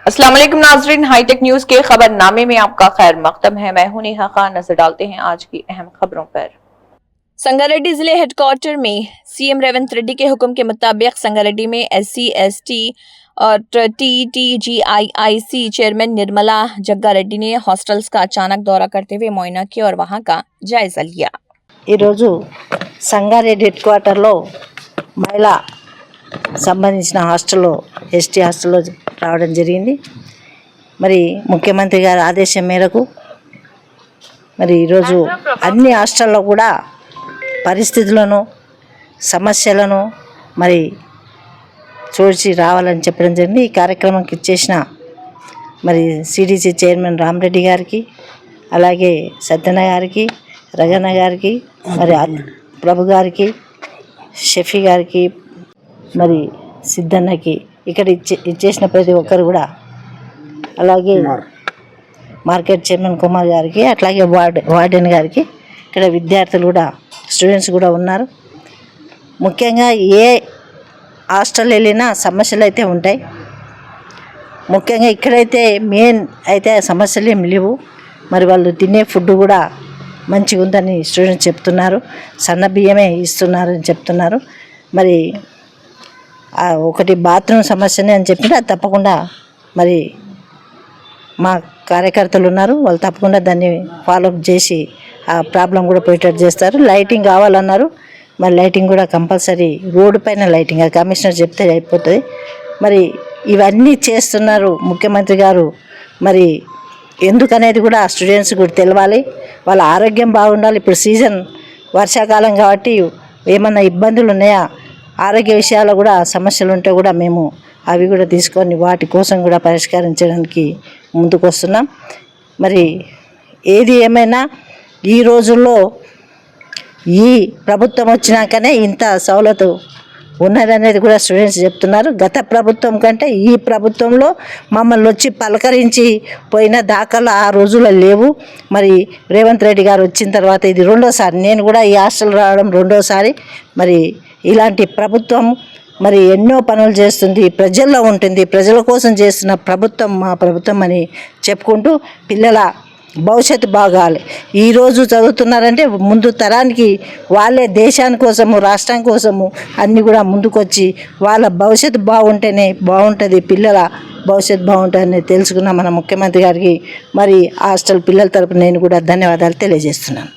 अस्सलाम वालेकुम नाज़रीन, हाईटेक न्यूज के खबरनामे में आपका खैर मकदम है। मैं हूं नेहा खान। नजर डालते हैं आज की अहम खबरों पर। संगारेड्डी जिले हेडक्वार्टर में सीएम रेवंत रेड्डी के हुक्म के मुताबिक संगारेड्डी में SC ST और TTGIIC चेयरमैन निर्मला जग्गा रेड्डी ने हॉस्टल्स का अचानक दौरा करते हुए मुआयना किया और वहां का जायजा लिया। संगारेड्डी हेडक्वार्टरలో మహిళా సంబంధించిన హాస్టల్లో ఎస్టీ హాస్టల్లో రావడం జరిగింది. మరి ముఖ్యమంత్రి గారి ఆదేశం మేరకు మరి ఈరోజు అన్ని హాస్టల్లో కూడా పరిస్థితులను సమస్యలను మరి చూసి రావాలని చెప్పడం జరిగింది. ఈ కార్యక్రమంకి ఇచ్చేసిన మరి సిడిసి చైర్మన్ రామరెడ్డి గారికి, అలాగే సత్యన గారికి, రగన్న గారికి, మరి ప్రభు గారికి, షఫీ గారికి, మరి సిద్ధన్నకి, ఇక్కడ ఇచ్చేసిన ప్రతి ఒక్కరు కూడా, అలాగే మార్కెట్ చైర్మన్ కుమార్ గారికి, అట్లాగే వార్డెన్ గారికి, ఇక్కడ విద్యార్థులు కూడా స్టూడెంట్స్ కూడా ఉన్నారు. ముఖ్యంగా ఏ హాస్టల్ వెళ్ళినా సమస్యలు అయితే ఉంటాయి. ముఖ్యంగా ఇక్కడైతే మెయిన్ అయితే సమస్యలు ఏమి లేవు. మరి వాళ్ళు తినే ఫుడ్ కూడా మంచిగా ఉందని స్టూడెంట్స్ చెప్తున్నారు. సన్న బియ్యమే ఇస్తున్నారని చెప్తున్నారు. మరి ఒకటి బాత్రూమ్ సమస్యనే అని చెప్పినా తప్పకుండా మరి మా కార్యకర్తలు ఉన్నారు, వాళ్ళు తప్పకుండా దాన్ని ఫాలోఅప్ చేసి ఆ ప్రాబ్లం కూడా పోయేటట్టు చేస్తారు. లైటింగ్ కావాలన్నారు, మరి లైటింగ్ కూడా కంపల్సరీ, రోడ్డు పైన లైటింగ్, అది కమిషనర్ చెప్తే అయిపోతుంది. మరి ఇవన్నీ చేస్తున్నారు ముఖ్యమంత్రి గారు. మరి ఎందుకనేది కూడా స్టూడెంట్స్ కూడా తెలవాలి, వాళ్ళ ఆరోగ్యం బాగుండాలి. ఇప్పుడు సీజన్ వర్షాకాలం కాబట్టి ఏమన్నా ఇబ్బందులు ఉన్నాయా, ఆరోగ్య విషయాల్లో కూడా సమస్యలు ఉంటే కూడా మేము అవి కూడా తీసుకొని వాటి కోసం కూడా పరిష్కరించడానికి ముందుకు వస్తున్నాం. మరి ఏది ఏమైనా ఈ రోజుల్లో ఈ ప్రభుత్వం వచ్చినాకనే ఇంత సౌలతు ఉన్నదనేది కూడా స్టూడెంట్స్ చెప్తున్నారు. గత ప్రభుత్వం కంటే ఈ ప్రభుత్వంలో మమ్మల్ని వచ్చి పలకరించి పోయిన దాఖలు ఆ రోజుల్లో లేవు. మరి రేవంత్ రెడ్డి గారు వచ్చిన తర్వాత ఇది రెండోసారి, నేను కూడా ఈ హాస్టల్ రావడం రెండోసారి. మరి ఇలాంటి ప్రభుత్వం మరి ఎన్నో పనులు చేస్తుంది, ప్రజల్లో ఉంటుంది, ప్రజల కోసం చేస్తున్న ప్రభుత్వం మా ప్రభుత్వం అని చెప్పుకుంటూ పిల్లల భవిష్యత్తు బాగాలి. ఈరోజు చదువుతున్నారంటే ముందు తరానికి వాళ్ళే దేశాని కోసము, రాష్ట్రం కోసము అన్నీ కూడా ముందుకొచ్చి వాళ్ళ భవిష్యత్తు బాగుంటేనే బాగుంటుంది, పిల్లల భవిష్యత్తు బాగుంటుందని తెలుసుకున్న మన ముఖ్యమంత్రి గారికి మరి హాస్టల్ పిల్లల తరపున నేను కూడా ధన్యవాదాలు తెలియజేస్తున్నాను.